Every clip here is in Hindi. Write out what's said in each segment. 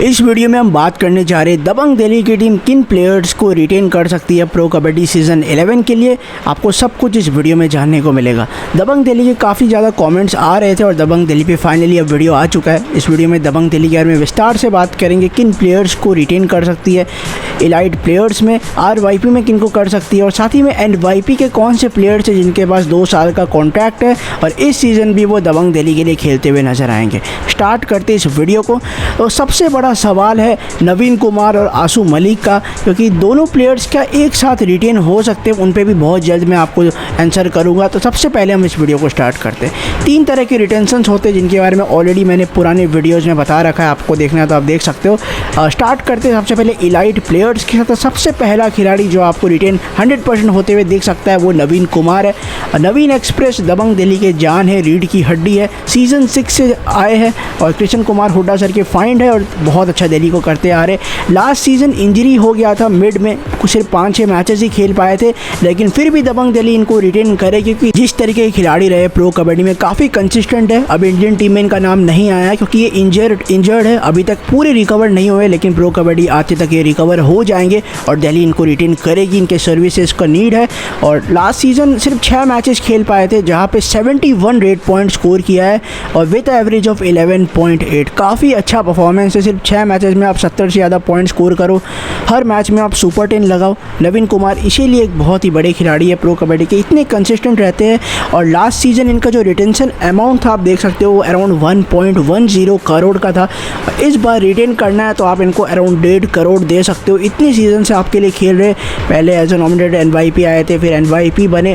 इस वीडियो में हम बात करने जा रहे हैं दबंग दिल्ली की टीम किन प्लेयर्स को रिटेन कर सकती है प्रो कबड्डी सीज़न 11 के लिए। आपको सब कुछ इस वीडियो में जानने को मिलेगा। दबंग दिल्ली के काफ़ी ज़्यादा कमेंट्स आ रहे थे और दबंग दिल्ली पे फाइनली अब वीडियो आ चुका है। इस वीडियो में दबंग दिल्ली के बारे में विस्तार से बात करेंगे, किन प्लेयर्स को रिटेन कर सकती है एलाइट प्लेयर्स में, RYP में किन को कर सकती है और साथ ही में NYP के कौन से प्लेयर्स हैं जिनके पास 2 साल का कॉन्ट्रैक्ट है और इस सीज़न भी वो दबंग दिल्ली के लिए खेलते हुए नजर आएंगे। स्टार्ट करते इस वीडियो को। तो सबसे बड़ा सवाल है नवीन कुमार और आशु मलिक का, क्योंकि दोनों प्लेयर्स क्या एक साथ रिटेन हो सकते हैं, उन पे भी बहुत जल्द मैं आपको आंसर करूंगा। तो सबसे पहले हम इस वीडियो को स्टार्ट करते हैं। 3 तरह के रिटेंशंस होते हैं जिनके बारे में ऑलरेडी मैंने पुराने वीडियोज़ में बता रखा है, आपको देखना है तो आप देख सकते हो। स्टार्ट करते हैं सबसे पहले इलाइट प्लेयर्स के साथ। सबसे पहला खिलाड़ी जो आपको रिटेन 100% होते हुए देख सकता है वो नवीन कुमार है। नवीन एक्सप्रेस दबंग दिल्ली के जान है, रीढ़ की हड्डी है, सीज़न 6 से आए हैं और कृष्ण कुमार हुड्डा सर के फाइंड है और बहुत अच्छा दिल्ली को करते आ रहे। लास्ट सीज़न इंजरी हो गया था मिड में, कुछ सिर्फ 5-6 मैचेस ही खेल पाए थे, लेकिन फिर भी दबंग दिल्ली इनको रिटेन करे क्योंकि जिस तरीके के खिलाड़ी रहे प्रो कबड्डी में काफ़ी कंसिस्टेंट है। अब इंडियन टीम में इनका नाम नहीं आया है क्योंकि ये इंजर्ड है, अभी तक पूरे रिकवर नहीं हुए, लेकिन प्रो कबड्डी आते तक ये रिकवर हो जाएंगे और दिल्ली इनको रिटेन करेगी। इनके सर्विसेज का नीड है और लास्ट सीज़न सिर्फ 6 मैचेस खेल पाए थे जहाँ पे 71 रेट पॉइंट स्कोर किया है और विद एवरेज ऑफ 11.8। काफ़ी अच्छा परफॉर्मेंस है। सिर्फ 6 मैचेस में आप 70 से ज़्यादा पॉइंट स्कोर करो, हर मैच में आप सुपर 10 लगाओ। नवीन कुमार इसीलिए एक बहुत ही बड़े खिलाड़ी है प्रो कबड्डी के, इतने कंसिस्टेंट रहते हैं। और लास्ट सीज़न इनका जो रिटेंशन अमाउंट था आप देख सकते हो वो अराउंड 1.10 करोड़ का था। इस बार रिटेन करना है तो आप इनको अराउंड 1.5 करोड़ दे सकते हो। इतने सीज़न से आपके लिए खेल रहे, पहले एज ए नॉमिनेटेड NYP आए थे, फिर NYP बने,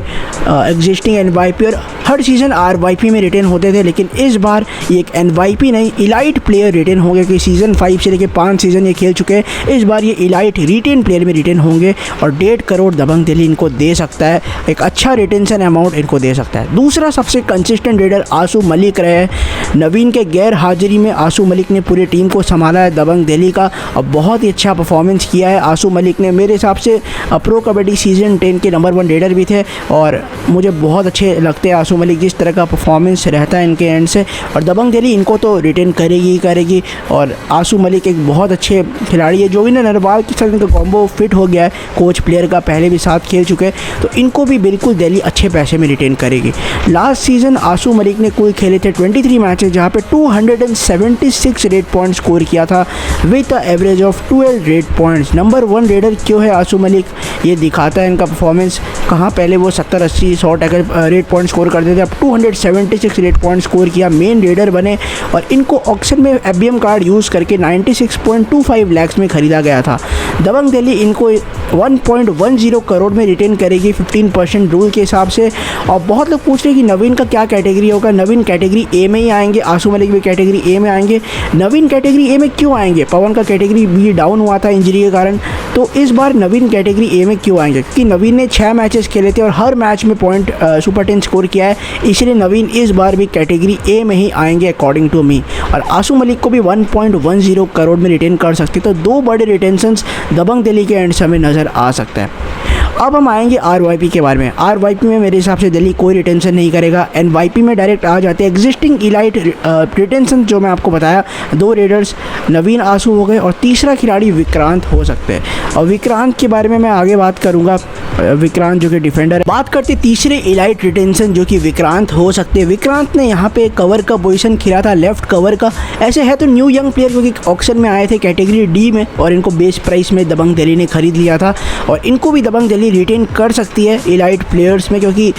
एग्जिस्टिंग NYP और हर सीज़न RYP में रिटेन होते थे, लेकिन इस बार ये एक NYP नहीं इलाइट प्लेयर रिटेन होंगे कि सीज़न 5 से लेकर 5 सीज़न ये खेल चुके हैं। इस बार ये इलाइट रिटेन प्लेयर में रिटेन होंगे और 1.5 करोड़ दबंग दिल्ली इनको दे सकता है, एक अच्छा रिटेंशन अमाउंट इनको दे सकता है। दूसरा सबसे कंसिस्टेंट रेडर आशु मलिक रहे हैं। नवीन के गैर हाजिरी में आशु मलिक ने पूरी टीम को संभाला है दबंग दिल्ली का और बहुत ही अच्छा परफॉर्मेंस किया है। आशु मलिक ने मेरे हिसाब से प्रो कबड्डी सीज़न 10 के नंबर 1 रेडर भी थे और मुझे बहुत अच्छे लगते हैं आशु मलिक, जिस तरह का परफॉर्मेंस रहता है इनके एंड से, और दबंग दिल्ली इनको तो रिटेन करेगी ही करेगी। और आशु मलिक एक बहुत अच्छे खिलाड़ी है। जोगिंदर नरवाल के साथ इनका कॉम्बो फिट हो गया है, कोच प्लेयर का पहले भी साथ खेल चुके हैं, तो इनको भी बिल्कुल दिल्ली अच्छे पैसे में रिटेन करेगी। लास्ट सीज़न आशु मलिक ने कुल खेले थे 23 मैचेस जहाँ पे 276 रेट पॉइंट स्कोर किया था with average of 12 rate points. Number 1 raider क्यों है आशु मलिक, ये दिखाता है इनका परफॉर्मेंस। कहाँ पहले वो 70, 80, 100 टैकल रेट पॉइंट स्कोर करते थे, अब 276 रेट पॉइंट स्कोर किया, मेन रेडर बने और इनको ऑक्शन में FBM कार्ड यूज़ करके 96.25 लाख में ख़रीदा गया था। दबंग दिल्ली इनको 1.10 करोड़ में रिटेन करेगी 15% रूल के हिसाब से। और बहुत लोग पूछ रहे हैं कि नवीन का क्या कैटेगरी होगा। नवीन कैटेगरी A में ही आएंगे, आशु मलिक भी कैटेगरी A में आएंगे। नवीन कैटेगरी A में क्यों आएंगे, पवन का कैटेगरी B डाउन हुआ था इंजरी के कारण, तो इस बार नवीन कैटेगरी A में क्यों आएंगे क्योंकि नवीन ने 6 मैचेस खेले थे और हर मैच में पॉइंट सुपर 10 स्कोर किया है, इसलिए नवीन इस बार भी कैटेगरी A में ही आएंगे अकॉर्डिंग टू मी। और आशु मलिक को भी 1.10 करोड़ में रिटेन कर सकते, तो 2 बड़े रिटेंशंस दबंग दिल्ली के एंड से हमें नज़र आ सकता है। अब हम आएंगे RYP के बारे में। RYP में मेरे हिसाब से दिल्ली कोई रिटेंशन नहीं करेगा। NYP में डायरेक्ट आ जाते हैं। एग्जिस्टिंग इलाइट रिटेंशन जो मैं आपको बताया, 2 रेडर्स नवीन आशु हो गए और तीसरा खिलाड़ी विक्रांत हो सकते हैं और विक्रांत के बारे में मैं आगे बात करूँगा। विक्रांत जो कि डिफेंडर है। बात करते तीसरे इलाइट रिटेंशन जो कि विक्रांत हो सकते हैं। विक्रांत ने यहाँ पे कवर का पोजीशन खेला था, लेफ्ट कवर का। ऐसे है तो न्यू यंग प्लेयर क्योंकि ऑक्शन में आए थे कैटेगरी D में और इनको बेस प्राइस में दबंग दिल्ली ने खरीद लिया था और इनको भी दबंग दिल्ली रिटेन कर सकती है इलाइट प्लेयर्स में, क्योंकि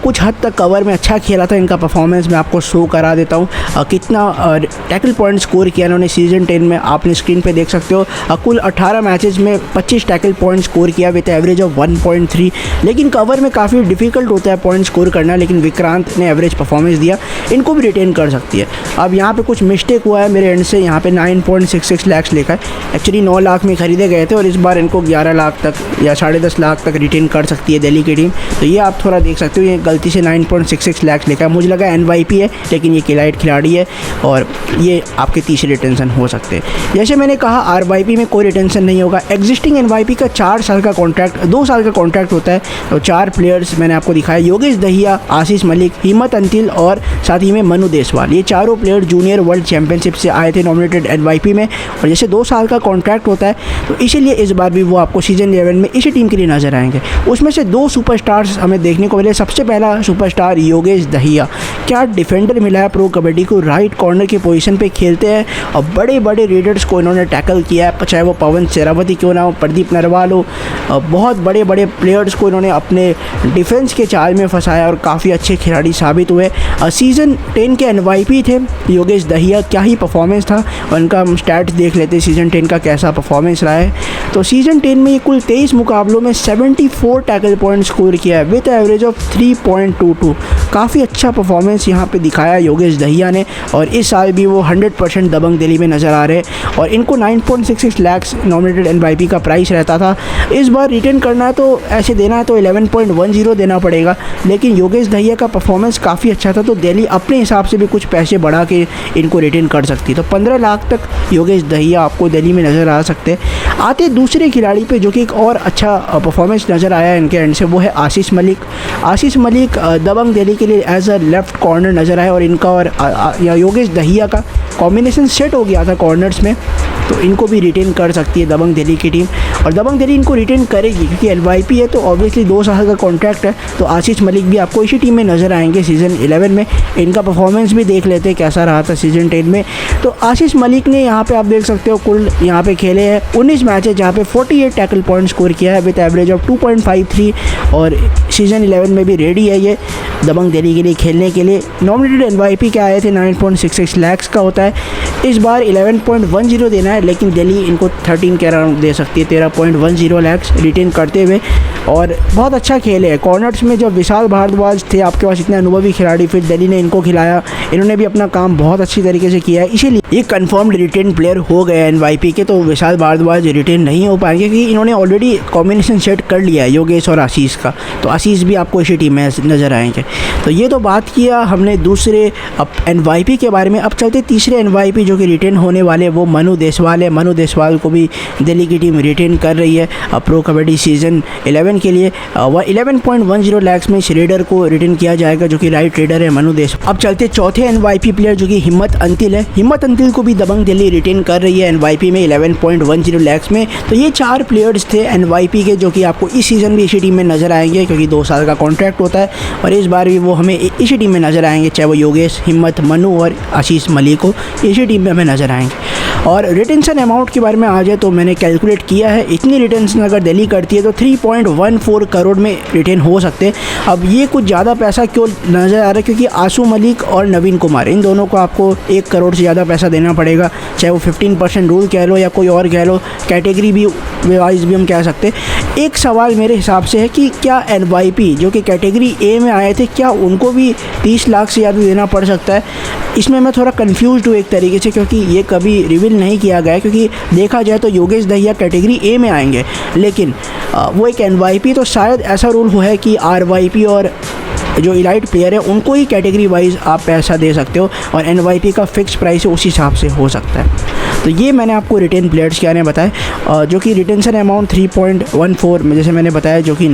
कुछ हद तक कवर में अच्छा खेला था। इनका परफॉर्मेंस मैं आपको शो करा देता हूँ, कितना टैकल पॉइंट स्कोर किया इन्होंने सीज़न 10 में, आपने स्क्रीन पे देख सकते हो। कुल 18 मैचेस में 25 टैकल पॉइंट स्कोर किया विद एवरेज ऑफ 1.3। लेकिन कवर में काफ़ी डिफिकल्ट होता है पॉइंट स्कोर करना, लेकिन विक्रांत ने एवरेज परफॉर्मेंस दिया, इनको भी रिटेन कर सकती है। अब यहाँ पे कुछ मिस्टेक हुआ है मेरे एंड से, यहाँ पे 9.66 लाख लिखा है, एक्चुअली 9 लाख में खरीदे गए थे और इस बार इनको 11 लाख तक या 10.5 लाख तक रिटेन कर सकती है दिल्ली की टीम। तो ये आप थोड़ा देख सकते हो, ये गलती से 9.66 लाख लिखा है, मुझे लगा NYP है लेकिन ये इलाइट खिलाड़ी है और ये आपके तीसरे रिटेंशन हो सकते हैं। जैसे मैंने कहा RYP में कोई रिटेंशन नहीं होगा। एग्जिस्टिंग NYP का 4 साल का कॉन्ट्रैक्ट, 2 साल का कॉन्ट्रैक्ट कॉन्ट्रैक्ट होता है तो 4 प्लेयर्स मैंने आपको दिखाया, योगेश दहिया, आशीष मलिक, हिम्मत अंतिल और साथ ही में मनु देसवाल। ये चारों प्लेयर जूनियर वर्ल्ड चैंपियनशिप से आए थे नॉमिनेटेड एनवाईपी में, और जैसे 2 साल का कॉन्ट्रैक्ट होता है तो इसीलिए इस बार भी वो आपको सीजन 11 में इसी टीम के लिए नजर आएंगे। उसमें से 2 सुपरस्टार्स हमें देखने को मिले। सबसे पहला सुपरस्टार योगेश दहिया, क्या डिफेंडर मिला है प्रो कबड्डी को, राइट कॉर्नर की पोजीशन पे खेलते हैं और बड़े बड़े रेडर्स को इन्होंने टैकल किया है, चाहे वो पवन शेरावती क्यों ना हो, प्रदीप नरवाल हो, बहुत बड़े बड़े प्लेयर्स को इन्होंने अपने डिफेंस के चाल में फंसाया और काफ़ी अच्छे खिलाड़ी साबित हुए। सीज़न 10 के एनवाईपी थे योगेश दहिया, क्या ही परफॉर्मेंस था, और उनका हम स्टैट्स देख लेते हैं सीज़न 10 का कैसा परफॉर्मेंस रहा है। तो सीज़न 10 में ये कुल 23 मुकाबलों में 74 टैकल पॉइंट स्कोर किया है विद एवरेज ऑफ 3.22। काफ़ी अच्छा परफॉर्मेंस यहाँ पे दिखाया योगेश दहिया ने, और इस साल भी वो 100% दबंग दिल्ली में नज़र आ रहे हैं। और इनको 9.66 लाख नॉमिनेटेड एनवाईपी का प्राइस रहता था। इस बार रिटेन करना है तो ऐसे देना है तो 11.10 देना पड़ेगा, लेकिन योगेश दहिया का परफॉर्मेंस काफ़ी अच्छा था तो दिल्ली अपने हिसाब से भी कुछ पैसे बढ़ा के इनको रिटेन कर सकती है। तो 15 लाख तक योगेश दहिया आपको दिल्ली में नज़र आ सकते हैं। आते दूसरे खिलाड़ी पे जो कि एक और अच्छा परफॉर्मेंस नज़र आया इनके एंड से, वो है आशीष मलिक। आशीष मलिक दबंग दिल्ली के लिए एज अ लेफ्ट कॉर्नर नज़र आए, और इनका और योगेश दहिया का कॉम्बिनेशन सेट हो गया था कॉर्नर्स में, तो इनको भी रिटेन कर सकती है दबंग दिल्ली की टीम। और दबंग दिल्ली इनको रिटेन करेगी क्योंकि एनवाईपी है तो ऑब्वियसली 2 साल का कॉन्ट्रैक्ट है, तो आशीष मलिक भी आपको इसी टीम में नज़र आएंगे सीज़न 11 में। इनका परफॉर्मेंस भी देख लेते हैं कैसा रहा था सीज़न 10 में। तो आशीष मलिक ने यहाँ पे आप देख सकते हो कुल यहाँ पे खेले हैं 19 मैचेस जहाँ पे 48 टैकल पॉइंट स्कोर किया है विद एवरेज ऑफ 2.53, और सीज़न 11 में भी रेडी है ये दबंग दिल्ली के लिए खेलने के लिए। नॉमिनेटेड एनवाईपी क्या आए थे 9.66 लाख का होता है, इस बार 11.10 देना है, लेकिन दिल्ली इनको 13 के अराउंड दे सकती है, 13.10 लाख रिटेन करते हुए। और बहुत अच्छा खेले है कॉर्नर्स में, जब विशाल भारद्वाज थे आपके पास इतने अनुभवी खिलाड़ी, फिर दिल्ली ने इनको खिलाया, इन्होंने भी अपना काम बहुत अच्छी तरीके से किया है, इसीलिए ये कंफर्म्ड रिटेन प्लेयर हो गए एनवाईपी के। तो विशाल भारद्वाज रिटेन नहीं हो पाएंगे क्योंकि इन्होंने ऑलरेडी कॉम्बिनेशन सेट कर लिया है योगेश और आशीष का, तो आशीष भी आपको इसी टीम में नज़र आएंगे। तो ये तो बात किया हमने दूसरे अब एनवाईपी के बारे में। अब चलते तीसरे एनवाईपी जो कि रिटेन होने वाले, वो मनु देसवाल है। मनु देसवाल को भी दिल्ली की टीम रिटेन कर रही है प्रो कबड्डी सीज़न 11 के लिए। वह 11.10 लाख में श्रेडर को रिटेन किया जाएगा जो कि राइट रेडर है मनु देसवाल। अब चलते चौथे एनवाईपी प्लेयर जो कि हिम्मत अंतिल है। हिम्मत अंतिल को भी दबंग दिल्ली रिटेन कर रही है एनवाईपी में 11.10 लाख में। तो ये 4 प्लेयर्स थे एनवाईपी के जो कि आपको इस सीज़न भी इसी टीम में नज़र आएंगे क्योंकि 2 साल का कॉन्ट्रैक्ट होता है, और इस बार भी वो हमें इसी टीम में नज़र आएंगे, चाहे वो योगेश, हिम्मत, मनु और आशीष मलिक को, इसी टीम में हमें नज़र आएंगे। और रिटेंशन अमाउंट के बारे में आ जाए तो मैंने कैलकुलेट किया है, इतनी रिटेंशन अगर दिल्ली करती है तो 3.14 करोड़ में रिटेन हो सकते हैं। अब ये कुछ ज़्यादा पैसा क्यों नज़र आ रहा है, क्योंकि आशु मलिक और नवीन कुमार, इन दोनों को आपको 1 करोड़ से ज़्यादा पैसा देना पड़ेगा, चाहे वो 15% रूल कह लो या कोई और कह लो, कैटेगरी भी वाइज भी हम कह सकते हैं। एक सवाल मेरे हिसाब से है कि क्या एनवाईपी जो कि कैटेगरी ए में आए थे, क्या उनको भी 30 लाख से ज़्यादा देना पड़ सकता है? इसमें मैं थोड़ा कंफ्यूज्ड हूँ एक तरीके से, क्योंकि ये कभी रिवील नहीं किया गया है। क्योंकि देखा जाए तो योगेश दहिया कैटेगरी ए में आएंगे, लेकिन वो एक एनवाईपी, तो शायद ऐसा रूल हो है कि आरवाईपी और जो इलाइट प्लेयर है उनको ही कैटेगरी वाइज आप पैसा दे सकते हो, और एनवाईपी का फिक्स प्राइस उस हिसाब से हो सकता है। तो ये मैंने आपको रिटेन प्लेयर्स के बारे में बताया, जो कि रिटेंशन अमाउंट 3.14 में जैसे मैंने बताया, जो कि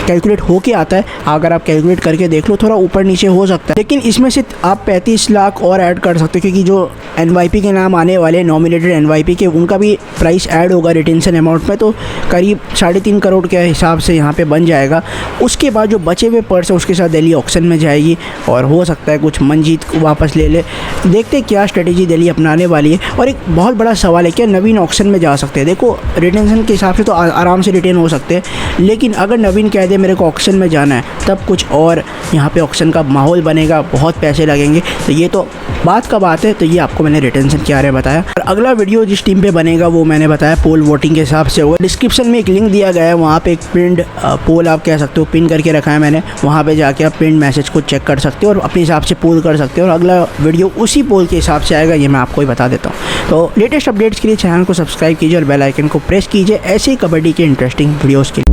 कैलकुलेट होके आता है। अगर आप कैलकुलेट करके देख लो थोड़ा ऊपर नीचे हो सकता है, लेकिन इसमें से आप 35 लाख और ऐड कर सकते हो, क्योंकि जो एनवाईपी के नाम आने वाले नॉमिनेटेड एनवाईपी के, उनका भी प्राइस ऐड होगा रिटेंशन अमाउंट में, तो करीब 3.5 करोड़ के हिसाब से यहाँ पे बन जाएगा। उसके बाद जो बचे हुए पर्स है उसके साथ दिल्ली ऑक्शन में जाएगी, और हो सकता है कुछ मंजीत को वापस ले ले। देखते क्या स्ट्रेटेजी दिल्ली अपनाने वाली है। और एक बहुत बड़ा सवाल है, क्या नवीन ऑक्शन में जा सकते हैं? देखो रिटेंशन के हिसाब से तो आराम से रिटेन हो सकते हैं, लेकिन अगर नवीन कह दे मेरे को ऑक्शन में जाना है, तब कुछ और यहाँ पे ऑक्शन का माहौल बनेगा, बहुत पैसे लगेंगे। तो ये तो बात का बात है। तो ये आपको मैंने रिटेंशन के बारे में बताया। और अगला वीडियो जिस टीम पे बनेगा वो मैंने बताया पोल वोटिंग के हिसाब से होगा। डिस्क्रिप्शन में एक लिंक दिया गया है, वहाँ पे एक पिंड पोल आप कह सकते हो, पिन करके रखा है मैंने, वहाँ पे जाके आप पिंड मैसेज को चेक कर सकते हो और अपने हिसाब से पोल कर सकते हो, और अगला वीडियो उसी पोल के हिसाब से आएगा, ये मैं आपको ही बता देता हूँ। तो लेटेस्ट अपडेट्स के लिए चैनल को सब्सक्राइब कीजिए और बेल आइकन को प्रेस कीजिए ऐसे ही कबड्डी के इंटरेस्टिंग वीडियोज़ के लिए।